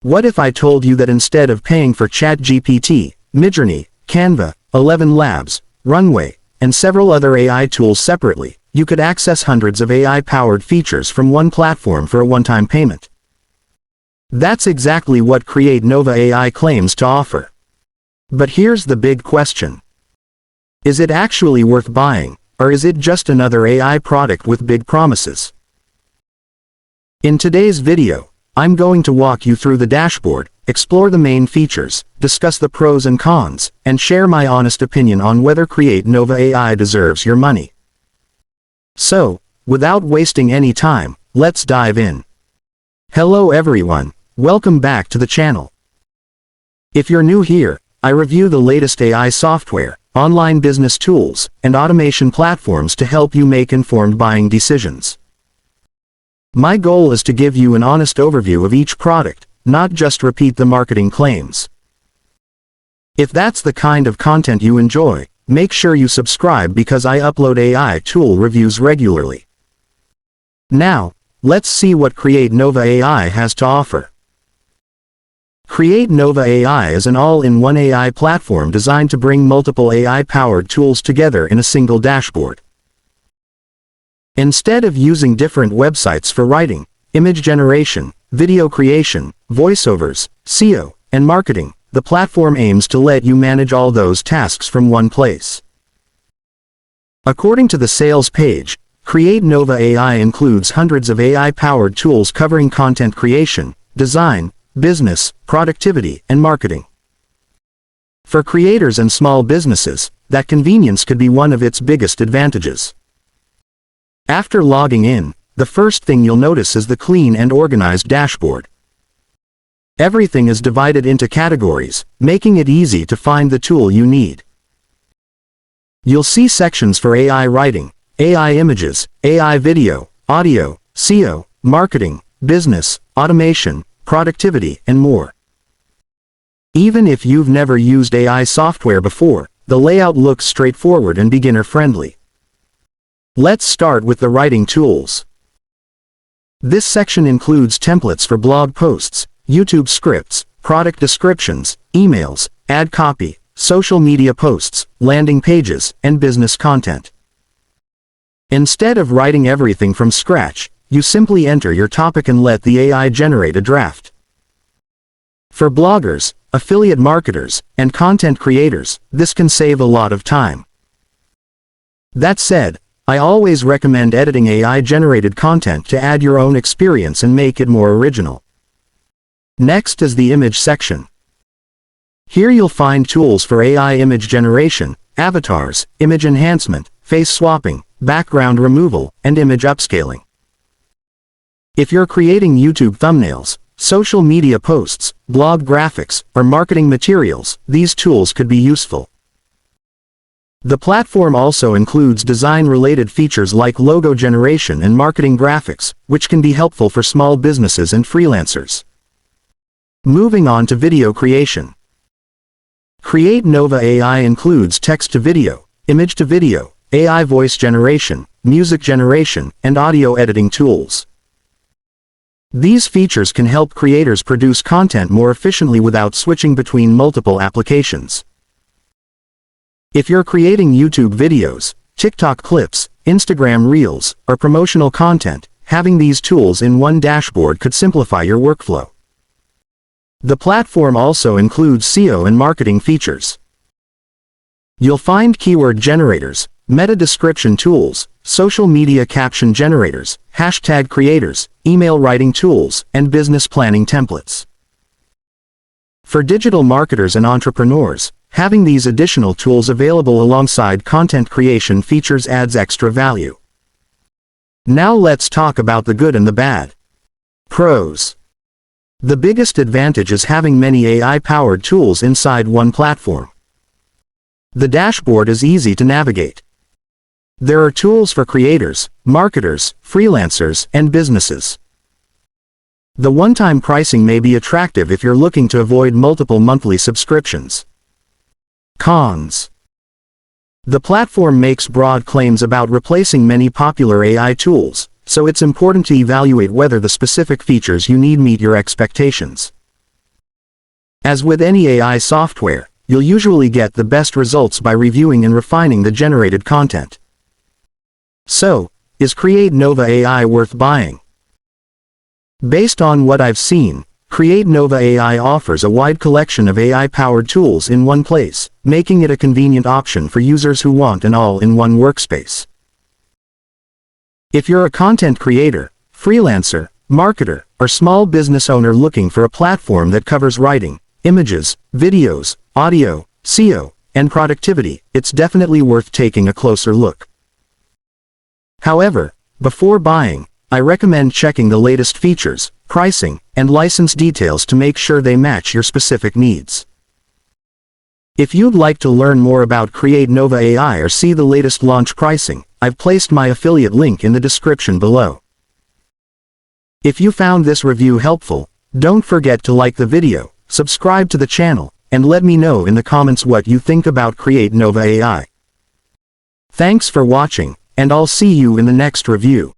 What if I told you that instead of paying for ChatGPT, Midjourney, Canva, ElevenLabs, Runway, and several other AI tools separately, you could access hundreds of AI-powered features from one platform for a one-time payment? That's exactly what CreateNova AI claims to offer. But here's the big question. Is it actually worth buying, or is it just another AI product with big promises? In today's video, I'm going to walk you through the dashboard, explore the main features, discuss the pros and cons, and share my honest opinion on whether CreateNova AI deserves your money. So, without wasting any time, let's dive in. Hello everyone, welcome back to the channel. If you're new here, I review the latest AI software, online business tools, and automation platforms to help you make informed buying decisions. My goal is to give you an honest overview of each product, not just repeat the marketing claims. If that's the kind of content you enjoy, make sure you subscribe because I upload AI tool reviews regularly. Now, let's see what CreateNova AI has to offer. CreateNova AI is an all-in-one AI platform designed to bring multiple AI-powered tools together in a single dashboard. Instead of using different websites for writing, image generation, video creation, voiceovers, SEO, and marketing, the platform aims to let you manage all those tasks from one place. According to the sales page, CreateNova AI includes hundreds of AI-powered tools covering content creation, design, business, productivity, and marketing. For creators and small businesses, that convenience could be one of its biggest advantages. After logging in, the first thing you'll notice is the clean and organized dashboard. Everything is divided into categories, making it easy to find the tool you need. You'll see sections for AI writing, AI images, AI video, audio, SEO, marketing, business, automation, productivity, and more. Even if you've never used AI software before, the layout looks straightforward and beginner-friendly. Let's start with the writing tools. This section includes templates for blog posts, YouTube scripts, product descriptions, emails, ad copy, social media posts, landing pages, and business content. Instead of writing everything from scratch, you simply enter your topic and let the AI generate a draft. For bloggers, affiliate marketers, and content creators, this can save a lot of time. That said, I always recommend editing AI-generated content to add your own experience and make it more original. Next is the image section. Here you'll find tools for AI image generation, avatars, image enhancement, face swapping, background removal, and image upscaling. If you're creating YouTube thumbnails, social media posts, blog graphics, or marketing materials, these tools could be useful. The platform also includes design-related features like logo generation and marketing graphics, which can be helpful for small businesses and freelancers. Moving on to video creation. CreateNova AI includes text-to-video, image-to-video, AI voice generation, music generation, and audio editing tools. These features can help creators produce content more efficiently without switching between multiple applications. If you're creating YouTube videos, TikTok clips, Instagram Reels, or promotional content, having these tools in one dashboard could simplify your workflow. The platform also includes SEO and marketing features. You'll find keyword generators, meta description tools, social media caption generators, hashtag creators, email writing tools, and business planning templates. For digital marketers and entrepreneurs, having these additional tools available alongside content creation features adds extra value. Now let's talk about the good and the bad. Pros. The biggest advantage is having many AI-powered tools inside one platform. The dashboard is easy to navigate. There are tools for creators, marketers, freelancers, and businesses. The one-time pricing may be attractive if you're looking to avoid multiple monthly subscriptions. Cons. The platform makes broad claims about replacing many popular AI tools, so it's important to evaluate whether the specific features you need meet your expectations. As with any AI software, you'll usually get the best results by reviewing and refining the generated content. So, is CreateNova AI worth buying? Based on what I've seen, CreateNova AI offers a wide collection of AI-powered tools in one place, making it a convenient option for users who want an all-in-one workspace. If you're a content creator, freelancer, marketer, or small business owner looking for a platform that covers writing, images, videos, audio, SEO, and productivity, it's definitely worth taking a closer look. However, before buying, I recommend checking the latest features, pricing, and license details to make sure they match your specific needs. If you'd like to learn more about CreateNova AI or see the latest launch pricing, I've placed my affiliate link in the description below. If you found this review helpful, don't forget to like the video, subscribe to the channel, and let me know in the comments what you think about CreateNova AI. Thanks for watching, and I'll see you in the next review.